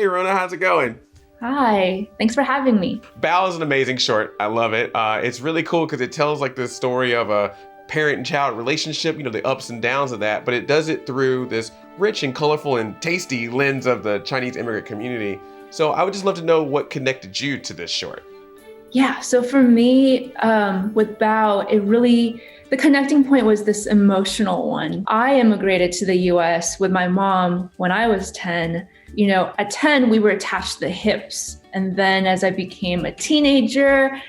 Hey, Rona, how's it going? Hi, thanks for having me. Bao is an amazing short. I love it. It's really cool because it tells like the story of a parent and child relationship, the ups and downs of that, but it does it through this rich and colorful and tasty lens of the Chinese immigrant community. So I would just love to know what connected you to this short. Yeah, so for me, with Bao, the connecting point was this emotional one. I immigrated to the US with my mom when I was 10. At 10, we were attached to the hips. And then as I became a teenager,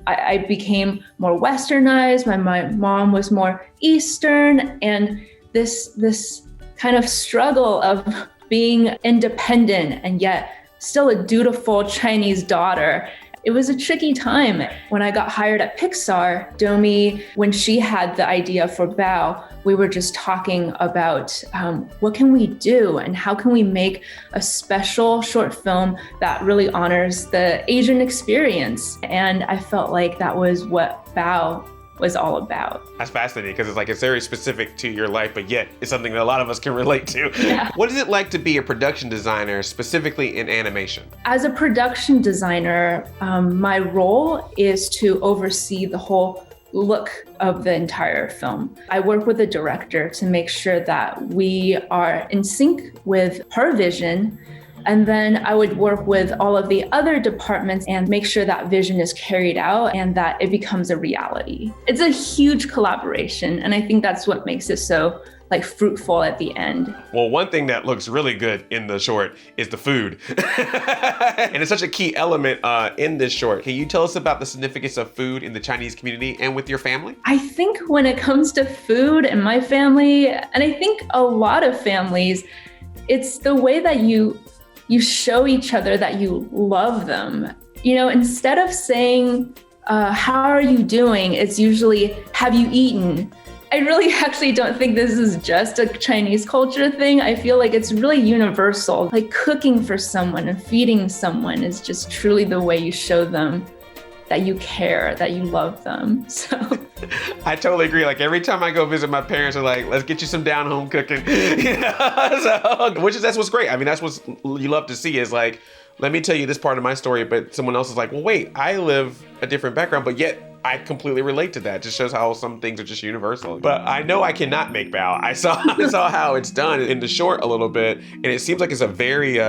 I became more westernized. My mom was more Eastern. And this kind of struggle of being independent and yet still a dutiful Chinese daughter. It was a tricky time. When I got hired at Pixar, Domi, when she had the idea for Bao, we were just talking about what can we do and how can we make a special short film that really honors the Asian experience. And I felt like that was what Bao was all about. That's fascinating because it's very specific to your life, but yet it's something that a lot of us can relate to. Yeah. What is it like to be a production designer, specifically in animation? As a production designer, my role is to oversee the whole look of the entire film. I work with the director to make sure that we are in sync with her vision. And then I would work with all of the other departments and make sure that vision is carried out and that it becomes a reality. It's a huge collaboration. And I think that's what makes it so fruitful at the end. Well, one thing that looks really good in the short is the food. And it's such a key element in this short. Can you tell us about the significance of food in the Chinese community and with your family? I think when it comes to food in my family, and I think a lot of families, it's the way that you show each other that you love them. Instead of saying, how are you doing? It's usually, have you eaten? I really actually don't think this is just a Chinese culture thing. I feel like it's really universal. Cooking for someone and feeding someone is just truly the way you show them that you care, that you love them. So I totally agree. Every time I go visit my parents, are like, let's get you some down home cooking. That's what's great. I mean, that's what you love to see is let me tell you this part of my story, but someone else is like, well, wait, I live a different background, but yet I completely relate to that. It just shows how some things are just universal. But I know I cannot make Bao. I saw how it's done in the short a little bit, and it seems like it's a very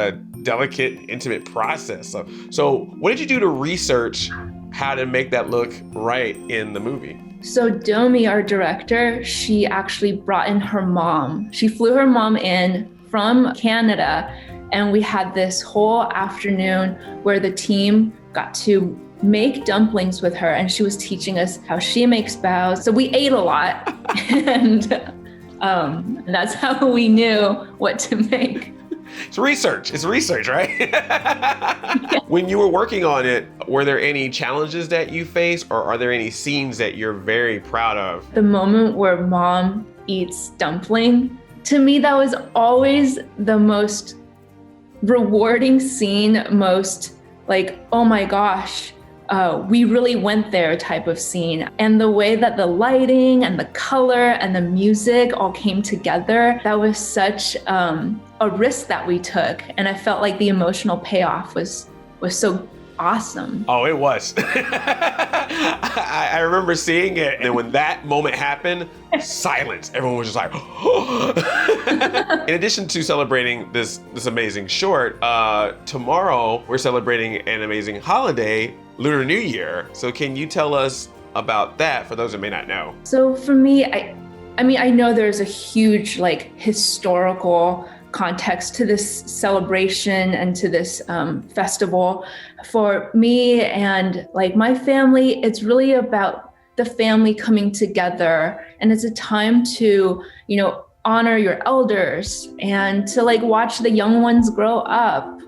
delicate, intimate process. So what did you do to research how to make that look right in the movie? So Domi, our director, she actually brought in her mom. She flew her mom in from Canada, and we had this whole afternoon where the team got to make dumplings with her, and she was teaching us how she makes bao. So we ate a lot, and that's how we knew what to make. It's research, right? Yeah. When you were working on it, were there any challenges that you faced, or are there any scenes that you're very proud of? The moment where mom eats dumpling, to me, that was always the most rewarding scene, most oh my gosh, we really went there type of scene. And the way that the lighting and the color and the music all came together, that was such a risk that we took. And I felt like the emotional payoff was so awesome. Oh, it was. I remember seeing it, and then when that moment happened, silence. Everyone was just like, In addition to celebrating this amazing short, tomorrow we're celebrating an amazing holiday, Lunar New Year. So can you tell us about that for those that may not know? So for me, I know there's a huge historical context to this celebration and to this festival. For me and my family, it's really about the family coming together, and it's a time to, honor your elders and to watch the young ones grow up.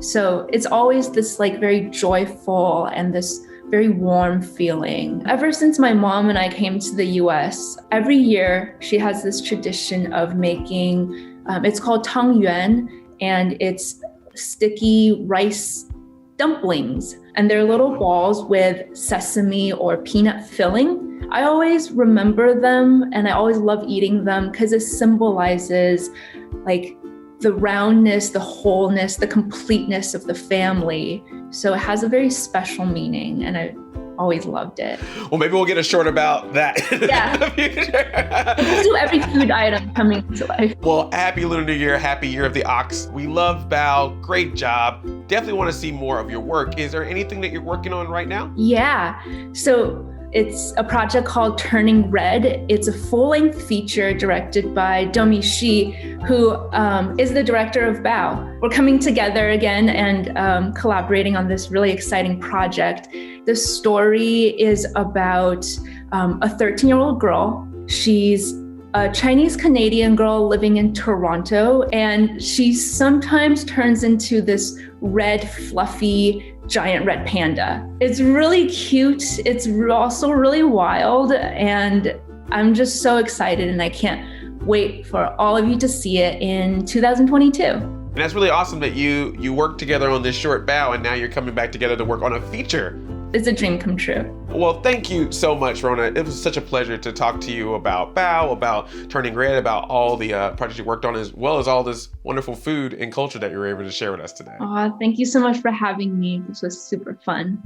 So it's always this very joyful and this very warm feeling. Ever since my mom and I came to the US, every year she has this tradition of making it's called tangyuan, and it's sticky rice dumplings. And they're little balls with sesame or peanut filling. I always remember them, and I always love eating them because it symbolizes the roundness, the wholeness, the completeness of the family. So it has a very special meaning, and I always loved it. Well, maybe we'll get a short about that Yeah. in the future. We'll do every food item coming to life. Well, happy Lunar New Year. Happy Year of the Ox. We love Bao. Great job. Definitely want to see more of your work. Is there anything that you're working on right now? Yeah. So it's a project called Turning Red. It's a full-length feature directed by Domi Shi, who is the director of Bao. We're coming together again and collaborating on this really exciting project. The story is about a 13-year-old girl. She's a Chinese-Canadian girl living in Toronto, and she sometimes turns into this red, fluffy, giant red panda. It's really cute. It's also really wild, and I'm just so excited, and I can't wait for all of you to see it in 2022. And that's really awesome that you worked together on this short Bao, and now you're coming back together to work on a feature. It's a dream come true. Well, thank you so much, Rona. It was such a pleasure to talk to you about Bao, about Turning Red, about all the projects you worked on, as well as all this wonderful food and culture that you were able to share with us today. Thank you so much for having me. This was super fun.